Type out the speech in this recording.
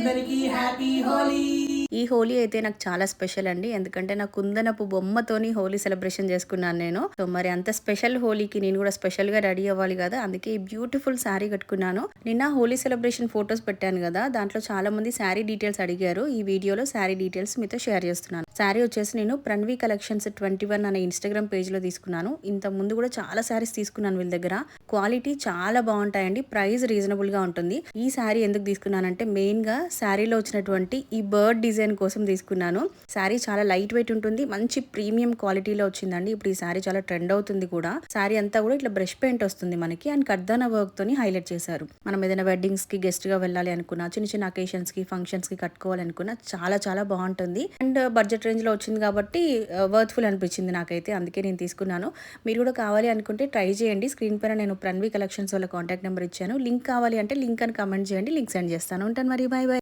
అందరికీ హ్యాపీ హోలీ. ఈ హోలీ అయితే నాకు చాలా స్పెషల్ అండి. ఎందుకంటే నా కుందనపు బొమ్మతోని హోలీ సెలబ్రేషన్ చేసుకున్నాను నేను. సో మరి అంత స్పెషల్ హోలీకి నేను కూడా స్పెషల్ గా రెడీ అవ్వాలి కదా, అందుకే ఈ బ్యూటిఫుల్ శారీ కట్టుకున్నాను. నిన్న హోలీ సెలబ్రేషన్ ఫొటోస్ పెట్టాను కదా, దాంట్లో చాలా మంది శారీ డీటెయిల్స్ అడిగారు. ఈ వీడియోలో శారీ డీటెయిల్స్ మీతో షేర్ చేస్తున్నాను. శారీ వచ్చేసి నేను ప్రణవి కలెక్షన్స్ 21 అనే ఇన్స్టాగ్రామ్ పేజ్ లో తీసుకున్నాను. ఇంత ముందు కూడా చాలా శారీస్ తీసుకున్నాను వీళ్ళ దగ్గర. క్వాలిటీ చాలా బాగుంటాయండి, ప్రైస్ రీజనబుల్ గా ఉంటుంది. ఈ శారీ ఎందుకు తీసుకున్నానంటే మెయిన్ గా శారీలో వచ్చినటువంటి ఈ బర్డ్ డిజైన్ కోసం తీసుకున్నాను. శారీ చాలా లైట్ వెయిట్ ఉంటుంది, మంచి ప్రీమియం క్వాలిటీలో వచ్చిందండి. ఇప్పుడు ఈ శారీ చాలా ట్రెండ్ అవుతుంది కూడా. శారీ అంతా కూడా ఇట్లా బ్రష్ పెయింట్ వస్తుంది మనకి, అండ్ కర్దానా వర్క్ తోని హైలైట్ చేశారు. మనం ఏదైనా వెడ్డింగ్స్ కి గెస్ట్ గా వెళ్ళాలి అనుకున్నా, చిన్న చిన్న అకేషన్స్ కి ఫంక్షన్స్ కి కట్టుకోవాలనుకున్నా చాలా చాలా బాగుంటుంది. అండ్ బడ్జెట్ రేంజ్ లో వచ్చింది కాబట్టి వర్త్ఫుల్ అనిపించింది నాకైతే, అందుకే నేను తీసుకున్నాను. మీరు కూడా కావాలి అనుకుంటే ట్రై చేయండి. స్క్రీన్ పైన నేను ప్రణవి కలెక్షన్స్ వాళ్ళ కాంటాక్ట్ నెంబర్ ఇచ్చాను. లింక్ కావాలి అంటే లింక్ అని కమెంట్ చేయండి, లింక్ సెండ్ చేస్తాను. ఉంటాను మరి, బై బై.